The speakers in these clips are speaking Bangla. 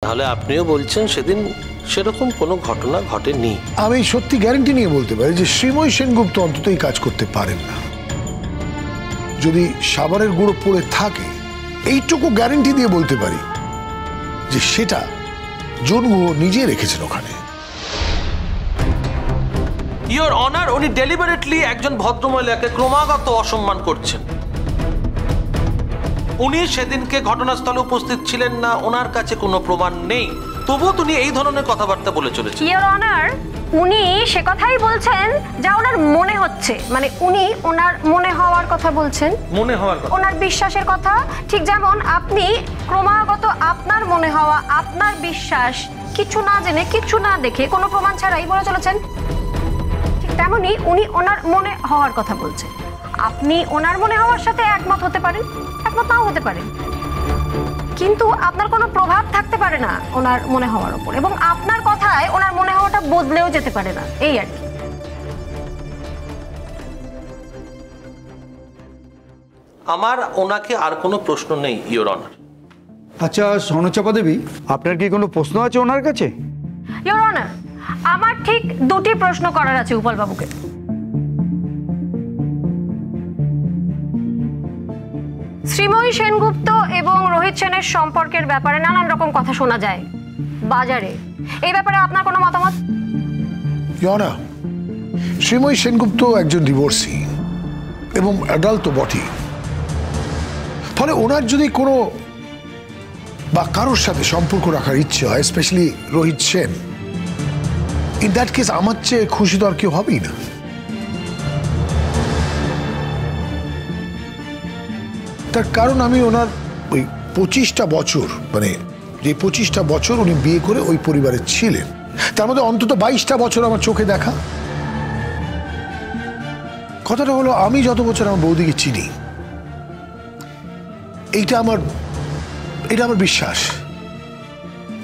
তাহলে আপনিও বলছেন সেদিন সেরকম কোনো ঘটনা ঘটেনি। আমি সত্যি গ্যারান্টি নিয়ে বলতে পারি যে শ্রীময়ী সেনগুপ্ত অন্তত এই কাজ করতে পারেন না। যদি সাবানের গুঁড়ো পড়ে থাকে এইটুকু গ্যারান্টি দিয়ে বলতে পারি যে সেটা জুনগুহ নিজে রেখেছেন ওখানে। ইওর অনার, উনি ডেলিবারেটলি একজন ভদ্রমহিলাকে ক্রমাগত অসম্মান করছেন। উনি সেদিনকে ঘটনাস্থলে উপস্থিত ছিলেন না, ওনার কাছে কোনো প্রমাণ নেই, তবুও তিনি এই ধরনের কথাবার্তা বলে চলেছেন। ইওর অনার, উনি সে কথাই বলছেন যা ওনার মনে হচ্ছে, মানে উনি ওনার মনে হওয়ার কথা বলছেন। মনে হওয়ার কথা, ওনার বিশ্বাসের কথা। ঠিক যেমন আপনি ক্রমাগত আপনার মনে হওয়া, আপনার বিশ্বাস কিছু না জেনে, কিছু না দেখে, কোনো প্রমাণ ছাড়াই বলে চলেছেন, ঠিক তেমনি উনি ওনার মনে হওয়ার কথা বলছেন। আপনি ওনার মনে হওয়ার সাথে একমত হতে পারেন, একমত নাও হতে পারেন, কিন্তু আপনার কোনো প্রভাব থাকতে পারে না ওনার মনে হওয়ার উপর, এবং আপনার কথায় ওনার মনে হওয়াটা বদলেও যেতে পারে না, এই আর কি। আমার ওনাকে আর কোনো প্রশ্ন নেই ইওর অনার। আচ্ছা স্বর্ণচাপা দেবী, আপনার কি কোনো প্রশ্ন আছে ওনার কাছে? ইওর অনার, আমার ঠিক দুটি প্রশ্ন করার আছে উপাল বাবুকে। শ্রীময়ী সেনগুপ্ত এবং রোহিত সেনের সম্পর্কের ব্যাপারে নানান রকম কথা শোনা যায় বাজারে, এই ব্যাপারে আপনার কোনো মতামত? না, শ্রীময়ী সেনগুপ্ত একজন ডিভোর্সি এবং অ্যাডাল্ট তো বটে। ফলে ওনার যদি কোনো বা কারোর সাথে সম্পর্ক রাখার ইচ্ছে হয়, specially Rohit Sen, in that case আমার চেয়ে খুশি তো আর কেউ হবেই না। তার কারণ আমি ওনার ওই 25টা বছর, মানে যে 25টা বছর উনি বিয়ে করে ওই পরিবারে ছিলেন, তার মধ্যে অন্তত 22টা বছর আমার চোখে দেখা। কথাটা হলো, আমি যত বছর আমার বৌদিকে চিনি, এটা আমার বিশ্বাস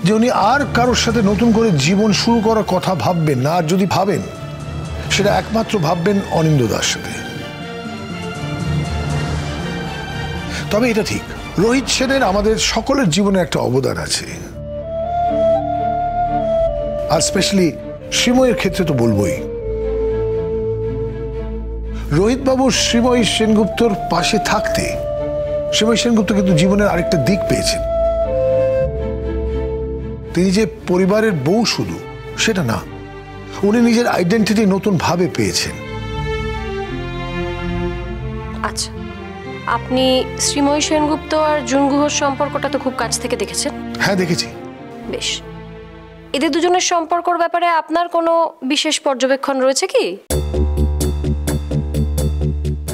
যে উনি আর কারোর সাথে নতুন করে জীবন শুরু করার কথা ভাববেন না, আর যদি ভাবেন সেটা একমাত্র ভাববেন অনিন্দ্যদার সাথে। তবে এটা ঠিক, রোহিত সেনের আমাদের সকলের জীবনে একটা অবদান আছে, আর স্পেশালি শ্রীময়ের ক্ষেত্রে তো বলবোই। রোহিত বাবু শ্রীময়ী সেনগুপ্তর পাশে থাকতে শ্রীময়ী সেনগুপ্ত কিন্তু জীবনের আরেকটা দিক পেয়েছেন। তিনি যে পরিবারের বউ শুধু সেটা না, উনি নিজের আইডেন্টিটি নতুন ভাবে পেয়েছেন। আচ্ছা, আপনি শ্রীময়ী সেনগুপ্ত আর জুনগুহর সম্পর্কটা তো খুব কাছ থেকে দেখেছেন। হ্যাঁ, দেখেছি। বেশ, এদের দুজনের সম্পর্কের ব্যাপারে আপনার কোনো বিশেষ পর্যবেক্ষণ রয়েছে কি?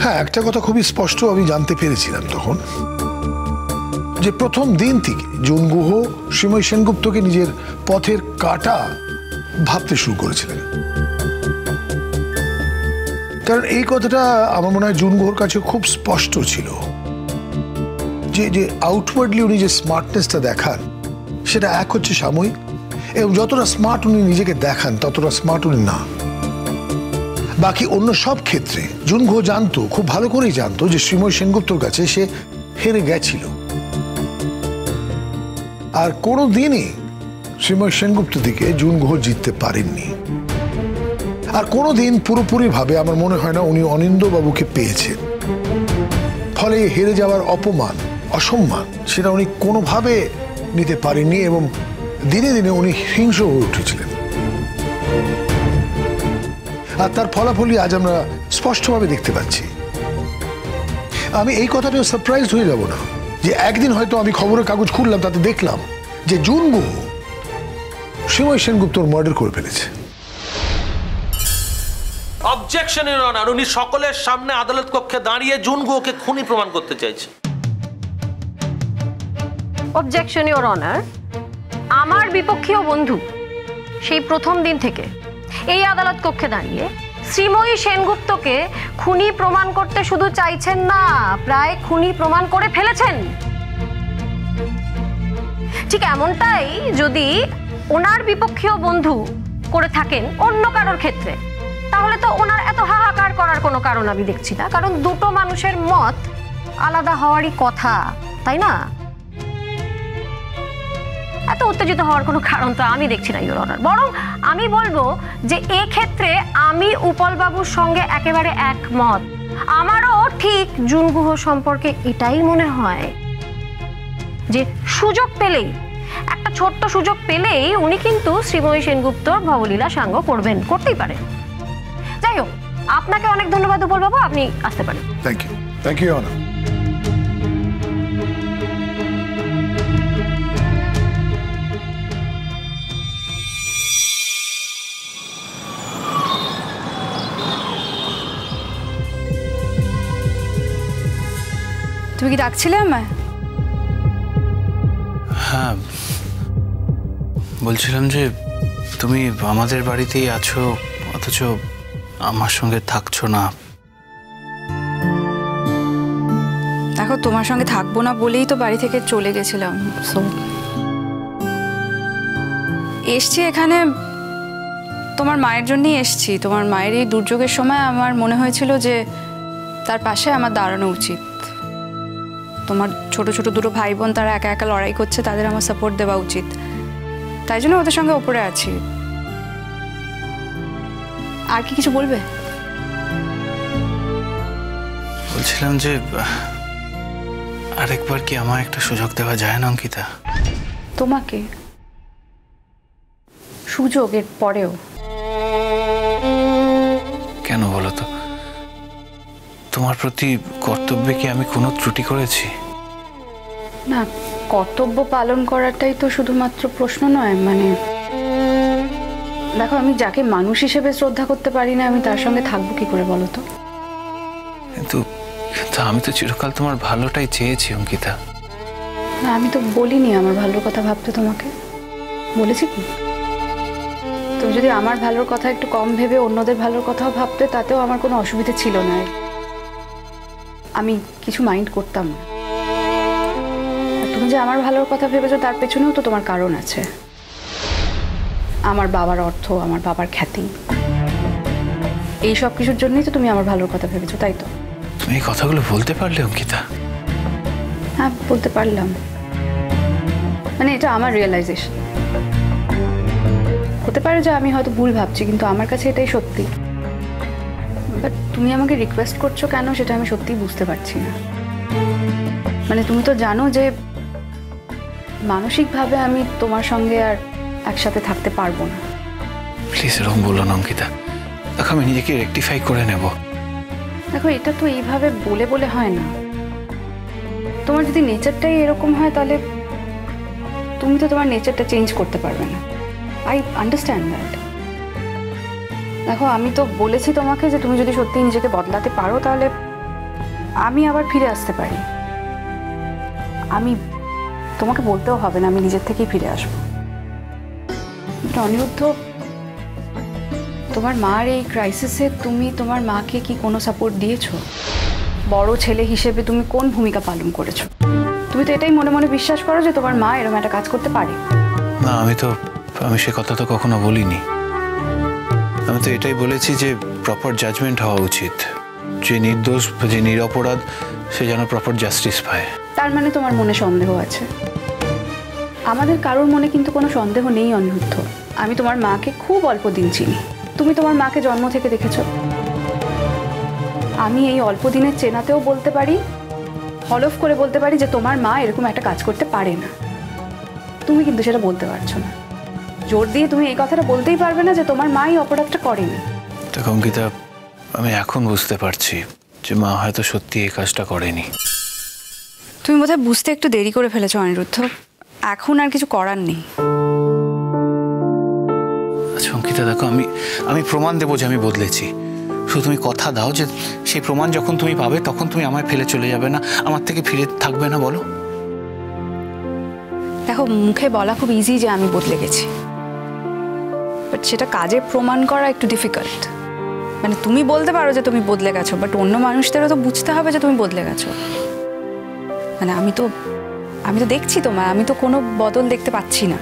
হ্যাঁ, একটা কথা খুবই স্পষ্ট আমি জানতে পেরেছিলাম তখন, যে প্রথম দিন থেকে জুনগুহ শ্রীময়ী সেনগুপ্তকে নিজের পথের কাঁটা ভাবতে শুরু করেছিলেন। কারণ এই কথাটা আমার মনে হয় জুনগুহর কাছে খুব স্পষ্ট ছিল, যে আউটওয়ার্ডলি উনি যে স্মার্টনেসটা দেখান সেটা এক হচ্ছে সাময়িক, এবং যতটা স্মার্ট উনি নিজেকে দেখান ততটা স্মার্ট উনি না। বাকি অন্য সব ক্ষেত্রে জুনগুহ জানতো, খুব ভালো করেই জানতো, যে শ্রীময়ী সেনগুপ্তর কাছে সে হেরে গেছিল। আর কোনো দিনই শ্রীময়ী সেনগুপ্ত দিকে জুনগুহ জিততে পারেননি। আর কোনোদিন পুরোপুরি ভাবে আমার মনে হয় না উনি অনিন্দ্যবাবুকে পেয়েছেন। ফলে হেরে যাওয়ার অপমান, অসম্মান, সেটা উনি কোনোভাবে নিতে পারেননি, এবং দিনে দিনে উনি হিংস্র হয়ে উঠেছিলেন। আর তার ফলাফলই আজ আমরা স্পষ্টভাবে দেখতে পাচ্ছি। আমি এই কথাটাও সারপ্রাইজ হয়ে যাব না যে একদিন হয়তো আমি খবরের কাগজ খুললাম, তাতে দেখলাম যে জুনগুহ শ্রীময়ী সেনগুপ্তর মার্ডার করে ফেলেছে। অবজেকশন ইওর অনার, উনি সকলের সামনে আদালত কক্ষে দাঁড়িয়ে জুনগুহকে খুনি প্রমাণ করতে চাইছে। অবজেকশন ইওর অনার, আমার বিপক্ষীয় বন্ধু সেই প্রথম দিন থেকে এই আদালত কক্ষে দাঁড়িয়ে শ্রীময়ী সেনগুপ্তকে খুনি প্রমাণ করতে শুধু চাইছেন না, প্রায় খুনি প্রমাণ করে ফেলেছেন। ঠিক এমনটাই যদি ওনার বিপক্ষীয় বন্ধু করে থাকেন অন্য কারোর ক্ষেত্রে, তাহলে তো ওনার এত হাহাকার করার কোনো কারণ আমি দেখছি না, কারণ দুটো মানুষের মত আলাদা হওয়ারই কথা, তাই না? এত উত্তেজিত হওয়ার কোনো কারণ তো আমি দেখছি না, ইওর অনার। বরং আমি বলবো যে এক্ষেত্রে আমি উৎপল বাবুর সঙ্গে একেবারে একমত। আমারও ঠিক জুন গুহ সম্পর্কে এটাই মনে হয় যে সুযোগ পেলেই, একটা ছোট্ট সুযোগ পেলেই উনি কিন্তু শ্রীময়ী সেনগুপ্তর ভবলীলা সাঙ্গ করবেন, করতেই পারেন। যাই হোক, আপনাকে অনেক ধন্যবাদ উৎপল বাবু, আপনি আসতে পারেন। Thank you honour. তুমি কি ডাকছিলে আমায়? হ্যাঁ, বলছিলাম যে তুমি আমাদের বাড়িতেই আছো, অথচ আমার সঙ্গে থাকছো না। দেখো, তোমার সঙ্গে থাকবো না বলেই তো বাড়ি থেকে চলে গেছিলাম। এসছি এখানে তোমার মায়ের জন্যই এসছি। তোমার মায়ের এই দুর্যোগের সময় আমার মনে হয়েছিল যে তার পাশে আমার দাঁড়ানো উচিত। তোমার ছোট ছোট দুটো ভাই বোন, তারা একা একা লড়াই করছে, তাদের আমার সাপোর্ট দেওয়া উচিত। তাই জন্য ওদের সঙ্গে ওপরে আছি। আর কি কিছু বলবে? বলছিলাম যে আরেকবার কি আমার একটা সুযোগ দেওয়া যায় না অঙ্কিতা? তোমাকে সুযোগ এর পরেও? কেন বলো তো? তোমার প্রতি কর্তব্যে কি আমি কোনো ত্রুটি করেছি? না, কর্তব্য পালন করাটাই তো শুধুমাত্র প্রশ্ন নয়। মানে দেখো, আমি যাকে মানুষ হিসেবে শ্রদ্ধা করতে পারি না, আমি তার সঙ্গে থাকবো কি করে বলো তো? কিন্তু আমি তো চিরকাল তোমার ভালোটাই চেয়েছি অঙ্কিতা। না, আমি তো বলিনি আমার ভালোর কথা ভাবতে। তোমাকে বলেছি কি? তুমি যদি আমার ভালোর কথা একটু কম ভেবে অন্যদের ভালোর কথাও ভাবতে, তাতেও আমার কোনো অসুবিধা ছিল না। আমি কিছু মাইন্ড করতাম না। তুমি যে আমার ভালোর কথা ভেবেছো, তার পেছনেও তো তোমার কারণ আছে। আমার বাবার অর্থ, আমার বাবার খ্যাতি, এই সব কিছুর জন্যই তো তুমি আমার ভালোর কথা ভেবেছো, তাই তো? তুমি এই কথাগুলো বলতে পারলে অঙ্কিতা? হ্যাঁ, বলতে পারলাম। মানে এটা আমার রিয়েলাইজেশন। হতে পারে যে আমি হয়তো ভুল ভাবছি, কিন্তু আমার কাছে এটাই সত্যি। বাট তুমি আমাকে রিকোয়েস্ট করছো কেন, সেটা আমি সত্যিই বুঝতে পারছি না। মানে তুমি তো জানো যে মানসিকভাবে আমি তোমার সঙ্গে আর একসাথে থাকতে পারবো না। প্লিজ এরকম বলো না অঙ্কিতা। দেখো, আমি নিজেকে রেকটিফাই করে নেব। দেখো, এটা তো এইভাবে বলে বলে হয় না। তোমার যদি নেচারটাই এরকম হয়, তাহলে তুমি তো তোমার নেচারটা চেঞ্জ করতে পারবে না। I understand that. দেখো, আমি তো বলেছি তোমাকে যে তুমি যদি সত্যি নিজেকে বদলাতে পারো, তাহলে আমি আবার ফিরে আসতে পারি। আমি তোমাকে বলতেও হবে না, আমি নিজের থেকেই ফিরে আসবো। অনিরুদ্ধ, তোমার মার এই ক্রাইসিসে তুমি তোমার মাকে কি কোনো সাপোর্ট দিয়েছো? বড় ছেলে হিসেবে তুমি কোন ভূমিকা পালন করেছো? তুমি তো এটাই মনে মনে বিশ্বাস করো যে তোমার মা এরকম একটা কাজ করতে পারে। না, আমি সে কথা তো কখনো বলিনি। আমি তো এটাই বলেছি যে প্রপার জাজমেন্ট হওয়া উচিত। যে নির্দোষ, যে নিরপরাধ, সে যেন প্রপার জাস্টিস পায়। তার মানে তোমার মনে সন্দেহ আছে? আমাদের কারোর মনে কিন্তু কোনো সন্দেহ নেই অনিরুদ্ধ। আমি তোমার মাকে খুব অল্প দিন চিনি। তুমি তোমার মাকে জন্ম থেকে দেখেছো। আমি এই অল্প দিনের চেনাতেও বলতে পারি, হলফ করে বলতে পারি যে তোমার মা এরকম একটা কাজ করতে পারে না। তুমি কিন্তু সেটা বলতে পারছো না। জোর দিয়ে তুমি এই কথাটা বলতেই পারবে না যে তোমার মা এই অপরাধটা করেনি। দেখ অঙ্কিতা, আমি এখন বুঝতে পারছি যে মা হয়তো সত্যি এই কাজটা করেনি। তুমি বোধহয় বুঝতে একটু দেরি করে ফেলেছো অনিরুদ্ধ। এখন আর কিছু করার নেই। আচ্ছা অঙ্কিতা, দেখো, আমি প্রমাণ দেবো যে আমি বদলেছি। শুধু তুমি কথা দাও যে সেই প্রমাণ যখন তুমি পাবে, তখন তুমি আমায় ফেলে চলে যাবে না, আমার থেকে ফিরে থাকবে না। বলো। দেখো, মুখে বলা খুব ইজি যে আমি বদলে গেছি, বাট সেটা কাজে প্রমাণ করা একটু ডিফিকাল্ট। মানে তুমি বলতে পারো যে তুমি বদলে গেছো, বাট অন্য মানুষদেরও তো বুঝতে হবে যে তুমি বদলে গেছো। মানে আমি তো দেখছি তোমার, আমি তো কোনো বদল দেখতে পাচ্ছি না।